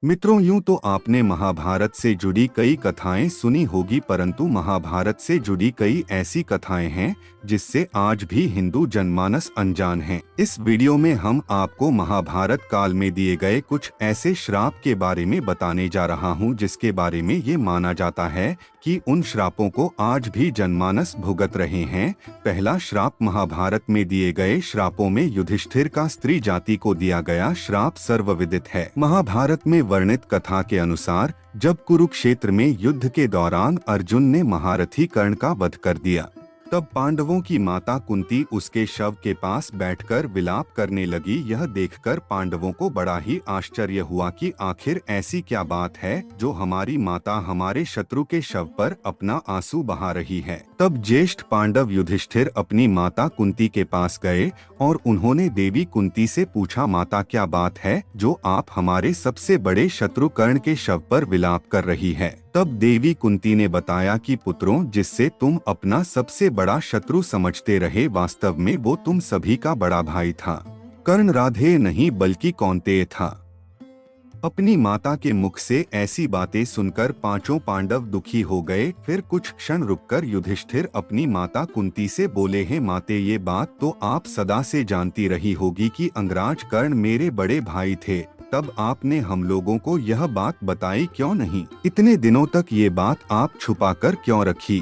मित्रों, यूं तो आपने महाभारत से जुड़ी कई कथाएं सुनी होगी, परंतु महाभारत से जुड़ी कई ऐसी कथाएं हैं जिससे आज भी हिंदू जनमानस अनजान हैं। इस वीडियो में हम आपको महाभारत काल में दिए गए कुछ ऐसे श्राप के बारे में बताने जा रहा हूं जिसके बारे में ये माना जाता है कि उन श्रापों को आज भी जनमानस भुगत रहे हैं। पहला श्राप महाभारत में दिए गए श्रापों में युधिष्ठिर का स्त्री जाति को दिया गया श्राप सर्वविदित है। महाभारत में वर्णित कथा के अनुसार जब कुरुक्षेत्र में युद्ध के दौरान अर्जुन ने महारथी कर्ण का वध कर दिया, तब पांडवों की माता कुंती उसके शव के पास बैठकर विलाप करने लगी। यह देखकर पांडवों को बड़ा ही आश्चर्य हुआ कि आखिर ऐसी क्या बात है जो हमारी माता हमारे शत्रु के शव पर अपना आंसू बहा रही है। तब ज्येष्ठ पांडव युधिष्ठिर अपनी माता कुंती के पास गए और उन्होंने देवी कुंती से पूछा, माता क्या बात है जो आप हमारे सबसे बड़े शत्रु कर्ण के शव पर विलाप कर रही है। तब देवी कुंती ने बताया कि पुत्रों, जिससे तुम अपना सबसे बड़ा शत्रु समझते रहे, वास्तव में वो तुम सभी का बड़ा भाई था। कर्ण राधेय नहीं बल्कि कौन्तेय था। अपनी माता के मुख से ऐसी बातें सुनकर पांचों पांडव दुखी हो गए। फिर कुछ क्षण रुककर युधिष्ठिर अपनी माता कुंती से बोले, हैं माते, ये बात तो आप सदा से जानती रही होगी कि अंगराज कर्ण मेरे बड़े भाई थे, तब आपने हम लोगों को यह बात बताई क्यों नहीं? इतने दिनों तक ये बात आप छुपाकर क्यों रखी?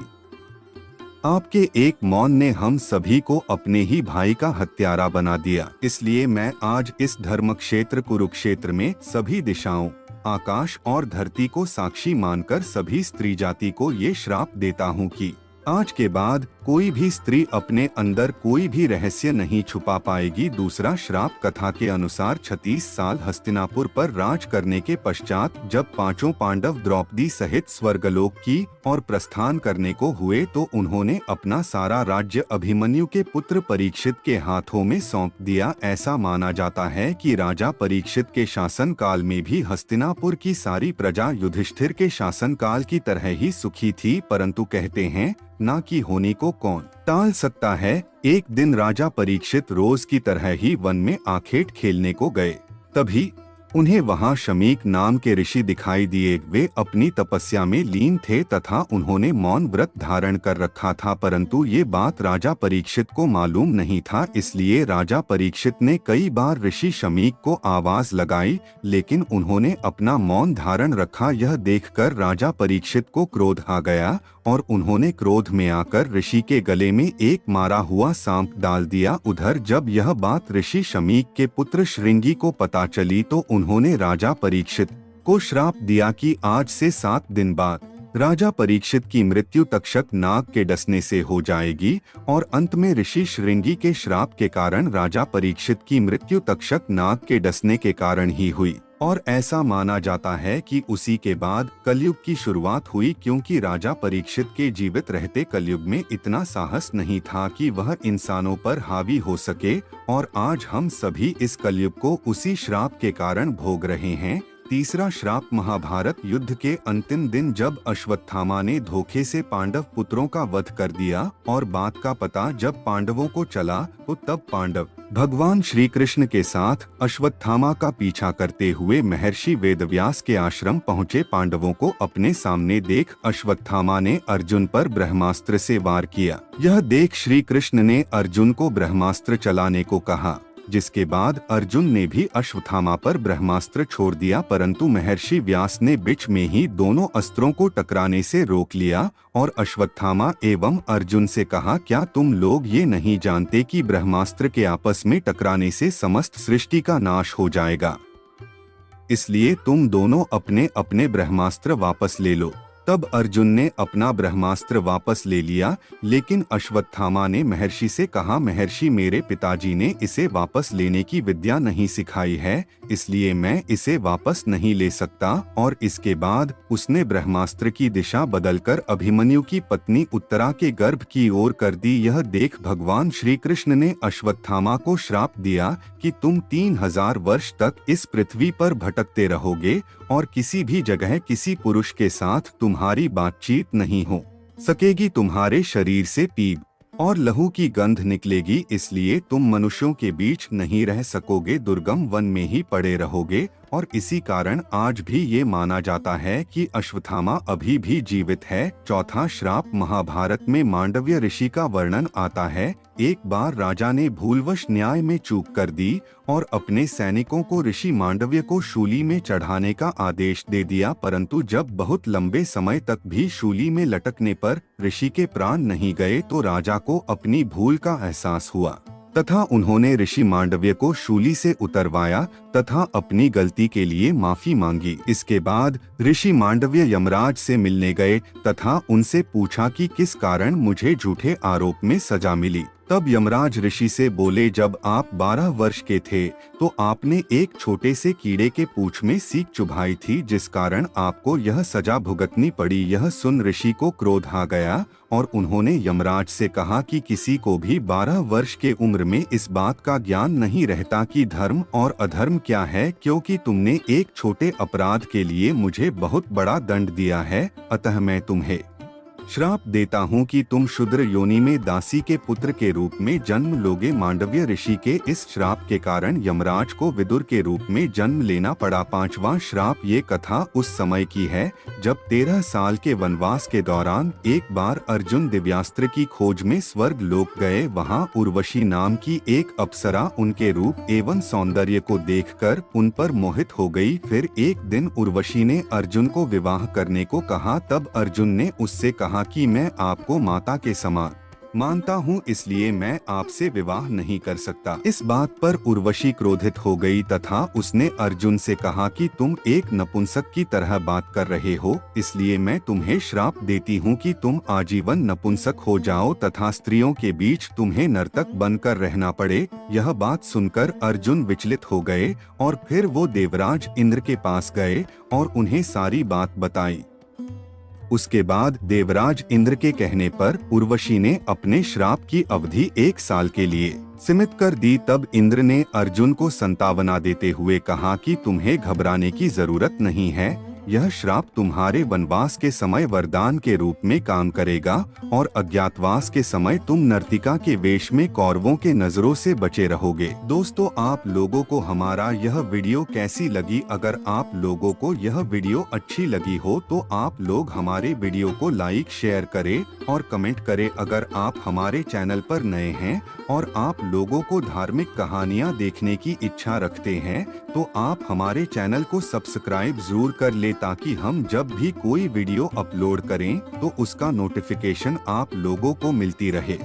आपके एक मौन ने हम सभी को अपने ही भाई का हत्यारा बना दिया। इसलिए मैं आज इस धर्म क्षेत्र कुरुक्षेत्र में सभी दिशाओं, आकाश और धरती को साक्षी मानकर सभी स्त्री जाति को ये श्राप देता हूँ कि आज के बाद कोई भी स्त्री अपने अंदर कोई भी रहस्य नहीं छुपा पाएगी। दूसरा श्राप कथा के अनुसार 36 साल हस्तिनापुर पर राज करने के पश्चात जब पांचों पांडव द्रौपदी सहित स्वर्गलोक की और प्रस्थान करने को हुए तो उन्होंने अपना सारा राज्य अभिमन्यु के पुत्र परीक्षित के हाथों में सौंप दिया। ऐसा माना जाता है कि राजा परीक्षित के शासन काल में भी हस्तिनापुर की सारी प्रजा युधिष्ठिर के शासन काल की तरह ही सुखी थी, परंतु कहते हैं ना कि होने को कौन टाल सकता है। एक दिन राजा परीक्षित रोज की तरह ही वन में आखेट खेलने को गए। तभी उन्हें वहां शमीक नाम के ऋषि दिखाई दिए। वे अपनी तपस्या में लीन थे तथा उन्होंने मौन व्रत धारण कर रखा था, परंतु ये बात राजा परीक्षित को मालूम नहीं था। इसलिए राजा परीक्षित ने कई बार ऋषि शमीक को आवाज लगाई, लेकिन उन्होंने अपना मौन धारण रखा। यह देखकर राजा परीक्षित को क्रोध आ गया और उन्होंने क्रोध में आकर ऋषि के गले में एक मारा हुआ सांप डाल दिया। उधर जब यह बात ऋषि शमीक के पुत्र श्रृंगी को पता चली तो उन्होंने राजा परीक्षित को श्राप दिया कि आज से 7 दिन बाद राजा परीक्षित की मृत्यु तक्षक नाग के डसने से हो जाएगी। और अंत में ऋषि श्रृंगी के श्राप के कारण राजा परीक्षित की मृत्यु तक्षक नाग के डसने के कारण ही हुई। और ऐसा माना जाता है कि उसी के बाद कलयुग की शुरुआत हुई, क्योंकि राजा परीक्षित के जीवित रहते कलयुग में इतना साहस नहीं था कि वह इंसानों पर हावी हो सके। और आज हम सभी इस कलयुग को उसी श्राप के कारण भोग रहे हैं। तीसरा श्राप महाभारत युद्ध के अंतिम दिन जब अश्वत्थामा ने धोखे से पांडव पुत्रों का वध कर दिया और बात का पता जब पांडवों को चला तो तब पांडव भगवान श्री कृष्ण के साथ अश्वत्थामा का पीछा करते हुए महर्षि वेदव्यास के आश्रम पहुँचे। पांडवों को अपने सामने देख अश्वत्थामा ने अर्जुन पर ब्रह्मास्त्र से वार किया। यह देख श्री कृष्ण ने अर्जुन को ब्रह्मास्त्र चलाने को कहा, जिसके बाद अर्जुन ने भी अश्वत्थामा पर ब्रह्मास्त्र छोड़ दिया, परंतु महर्षि व्यास ने बीच में ही दोनों अस्त्रों को टकराने से रोक लिया और अश्वत्थामा एवं अर्जुन से कहा, क्या तुम लोग ये नहीं जानते कि ब्रह्मास्त्र के आपस में टकराने से समस्त सृष्टि का नाश हो जाएगा? इसलिए तुम दोनों अपने अपने ब्रह्मास्त्र वापस ले लो। तब अर्जुन ने अपना ब्रह्मास्त्र वापस ले लिया, लेकिन अश्वत्थामा ने महर्षि से कहा, महर्षि, मेरे पिताजी ने इसे वापस लेने की विद्या नहीं सिखाई है, इसलिए मैं इसे वापस नहीं ले सकता। और इसके बाद उसने ब्रह्मास्त्र की दिशा बदलकर अभिमन्यु की पत्नी उत्तरा के गर्भ की ओर कर दी। यह देख भगवान श्री कृष्ण ने अश्वत्थामा को श्राप दिया कि तुम 3000 वर्ष तक इस पृथ्वी पर भटकते रहोगे और किसी भी जगह किसी पुरुष के साथ तुम्हारी बातचीत नहीं हो सकेगी। तुम्हारे शरीर से पीप और लहू की गंध निकलेगी, इसलिए तुम मनुष्यों के बीच नहीं रह सकोगे, दुर्गम वन में ही पड़े रहोगे और इसी कारण आज भी ये माना जाता है कि अश्वत्थामा अभी भी जीवित है। चौथा श्राप महाभारत में मांडव्य ऋषि का वर्णन आता है। एक बार राजा ने भूलवश न्याय में चूक कर दी और अपने सैनिकों को ऋषि मांडव्य को शूली में चढ़ाने का आदेश दे दिया, परंतु जब बहुत लंबे समय तक भी शूली में लटकने पर ऋषि के प्राण नहीं गए तो राजा को अपनी भूल का एहसास हुआ तथा उन्होंने ऋषि मांडव्य को शूली से उतरवाया तथा अपनी गलती के लिए माफी मांगी। इसके बाद ऋषि मांडव्य यमराज से मिलने गए तथा उनसे पूछा कि किस कारण मुझे झूठे आरोप में सजा मिली। तब यमराज ऋषि से बोले, जब आप 12 वर्ष के थे तो आपने एक छोटे से कीड़े के पूंछ में सीक चुभाई थी, जिस कारण आपको यह सजा भुगतनी पड़ी। यह सुन ऋषि को क्रोध आ गया और उन्होंने यमराज से कहा कि किसी को भी 12 वर्ष के उम्र में इस बात का ज्ञान नहीं रहता कि धर्म और अधर्म क्या है, क्योंकि तुमने एक छोटे अपराध के लिए मुझे बहुत बड़ा दंड दिया है। अतः मैं तुम्हें श्राप देता हूँ कि तुम शूद्र योनि में दासी के पुत्र के रूप में जन्म लोगे। मांडव्य ऋषि के इस श्राप के कारण यमराज को विदुर के रूप में जन्म लेना पड़ा। 5वां श्राप। ये कथा उस समय की है जब 13 साल के वनवास के दौरान एक बार अर्जुन दिव्यास्त्र की खोज में स्वर्ग लोक गए। वहाँ उर्वशी नाम की एक अप्सरा उनके रूप एवं सौंदर्य को देखकर उन पर मोहित हो गई। फिर एक दिन उर्वशी ने अर्जुन को विवाह करने को कहा। तब अर्जुन ने उससे कहा कि मैं आपको माता के समान मानता हूँ, इसलिए मैं आपसे विवाह नहीं कर सकता। इस बात पर उर्वशी क्रोधित हो गई तथा उसने अर्जुन से कहा कि तुम एक नपुंसक की तरह बात कर रहे हो, इसलिए मैं तुम्हें श्राप देती हूँ कि तुम आजीवन नपुंसक हो जाओ तथा स्त्रियों के बीच तुम्हें नर्तक बनकर रहना पड़े। यह बात सुनकर अर्जुन विचलित हो गए और फिर वो देवराज इंद्र के पास गए और उन्हें सारी बात बताई। उसके बाद देवराज इंद्र के कहने पर उर्वशी ने अपने श्राप की अवधि 1 साल के लिए सीमित कर दी। तब इंद्र ने अर्जुन को संतावना देते हुए कहा कि तुम्हें घबराने की जरूरत नहीं है, यह श्राप तुम्हारे वनवास के समय वरदान के रूप में काम करेगा और अज्ञातवास के समय तुम नर्तिका के वेश में कौरवों के नजरों से बचे रहोगे। दोस्तों, आप लोगों को हमारा यह वीडियो कैसी लगी? अगर आप लोगों को यह वीडियो अच्छी लगी हो तो आप लोग हमारे वीडियो को लाइक शेयर करें और कमेंट करें। अगर आप हमारे चैनल पर नए हैं और आप लोगों को धार्मिक कहानियाँ देखने की इच्छा रखते हैं तो आप हमारे चैनल को सब्सक्राइब जरूर कर ले, ताकि हम जब भी कोई वीडियो अपलोड करें तो उसका नोटिफिकेशन आप लोगों को मिलती रहे।